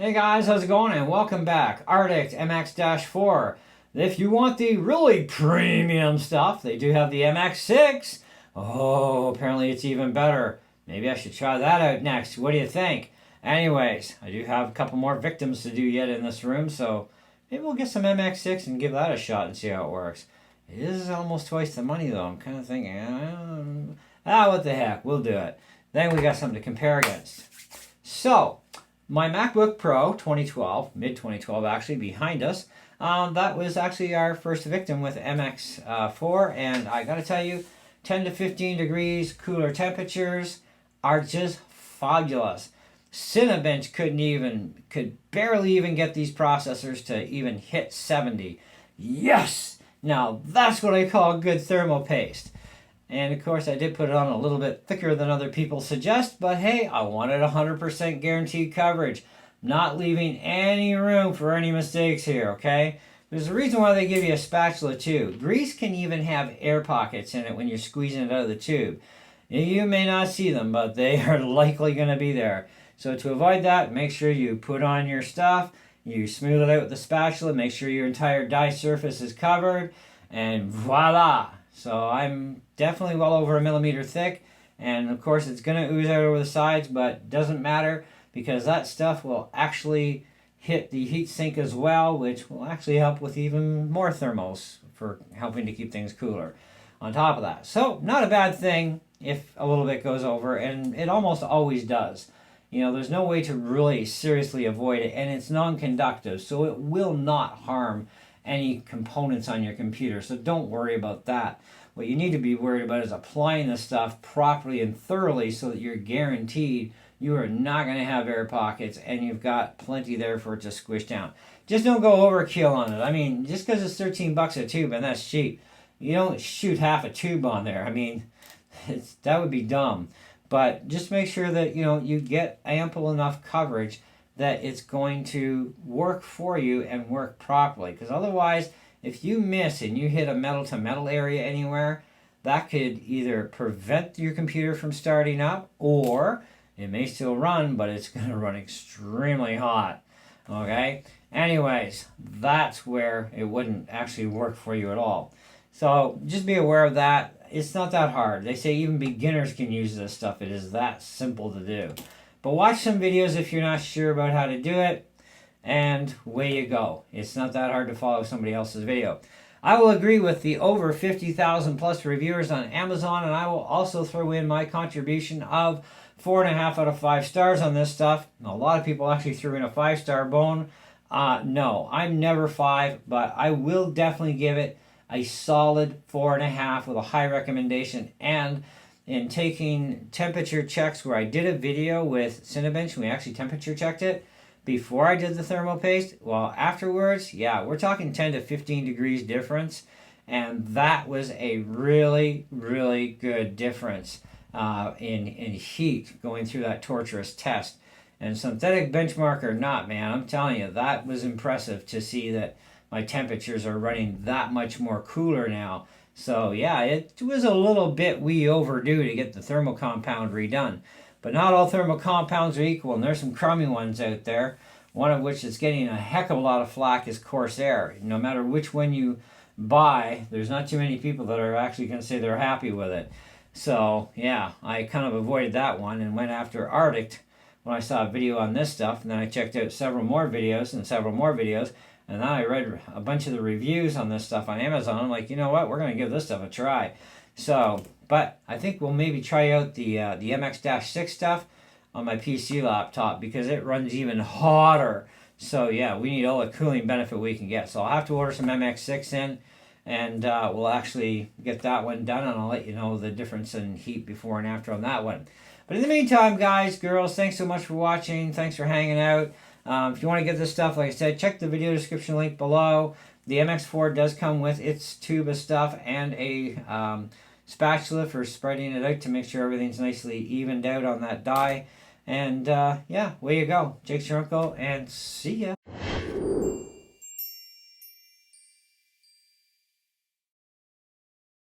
Hey guys, how's it going? And welcome back. Artic MX-4. If you want the really premium stuff, they do have the MX-6. Oh, apparently it's even better. Maybe I should try that out next. What do you think? Anyways, I do have a couple more victims to do yet in this room, so maybe we'll get some MX-6 and give that a shot and see how it works. It is almost twice the money though. I'm kind of thinking, what the heck, we'll do it. Then we got something to compare against. So, my MacBook Pro 2012, mid-2012 actually, behind us, that was actually our first victim with MX-4, and I gotta tell you, 10 to 15 degrees cooler temperatures are just fabulous. Cinebench could barely even get these processors to even hit 70. Yes! Now that's what I call good thermal paste. And of course I did put it on a little bit thicker than other people suggest, but hey, I wanted 100% guaranteed coverage. Not leaving any room for any mistakes here, okay? There's a reason why they give you a spatula too. Grease can even have air pockets in it when you're squeezing it out of the tube. You may not see them, but they are likely going to be there. So to avoid that, make sure you put on your stuff, you smooth it out with the spatula, make sure your entire die surface is covered, and voila! So I'm definitely well over 1 millimeter thick, and of course it's going to ooze out over the sides, but doesn't matter because that stuff will actually hit the heat sink as well, which will actually help with even more thermals for helping to keep things cooler on top of that. So not a bad thing if a little bit goes over, and it almost always does. You know, there's no way to really seriously avoid it, and it's non-conductive, so it will not harm any components on your computer, so don't worry about that. What you need to be worried about is applying the stuff properly and thoroughly so that you're guaranteed you are not going to have air pockets and you've got plenty there for it to squish down. Just don't go overkill on it. I mean, just because it's 13 bucks a tube and that's cheap, you don't shoot half a tube on there. I mean, that would be dumb. But just make sure that you get ample enough coverage that it's going to work for you and work properly. Because otherwise, if you miss and you hit a metal-to-metal area anywhere, that could either prevent your computer from starting up, or it may still run, but it's going to run extremely hot. Okay? Anyways, that's where it wouldn't actually work for you at all. So just be aware of that. It's not that hard. They say even beginners can use this stuff. It is that simple to do. But watch some videos if you're not sure about how to do it, and away you go. It's not that hard to follow somebody else's video. I will agree with the over 50,000 plus reviewers on Amazon, and I will also throw in my contribution of 4.5 out of 5 stars on this stuff. A lot of people actually threw in a 5-star bone. No, I'm never 5, but I will definitely give it a solid 4.5 with a high recommendation. And in taking temperature checks, where I did a video with Cinebench, we actually temperature checked it before I did the thermal paste. Well, afterwards, yeah, we're talking 10 to 15 degrees difference, and that was a really, really good difference in heat going through that torturous test. And synthetic benchmark or not, man, I'm telling you, that was impressive to see that my temperatures are running that much more cooler now. So yeah, it was a little bit overdue to get the thermal compound redone. But not all thermal compounds are equal, and there's some crummy ones out there. One of which is getting a heck of a lot of flack is Corsair. No matter which one you buy, there's not too many people that are actually going to say they're happy with it. So yeah, I kind of avoided that one and went after Artic when I saw a video on this stuff, and then I checked out several more videos, and then I read a bunch of the reviews on this stuff on Amazon. I'm like, you know what? We're going to give this stuff a try. So, but I think we'll maybe try out the MX-6 stuff on my PC laptop because it runs even hotter. So yeah, we need all the cooling benefit we can get. So I'll have to order some MX-6 in, and we'll actually get that one done, and I'll let you know the difference in heat before and after on that one. But in the meantime, guys, girls, thanks so much for watching. Thanks for hanging out. If you want to get this stuff, like I said, check the video description link below. The MX-4 does come with its tube of stuff and a spatula for spreading it out to make sure everything's nicely evened out on that die. And yeah, way you go. Jake's your uncle, and see ya.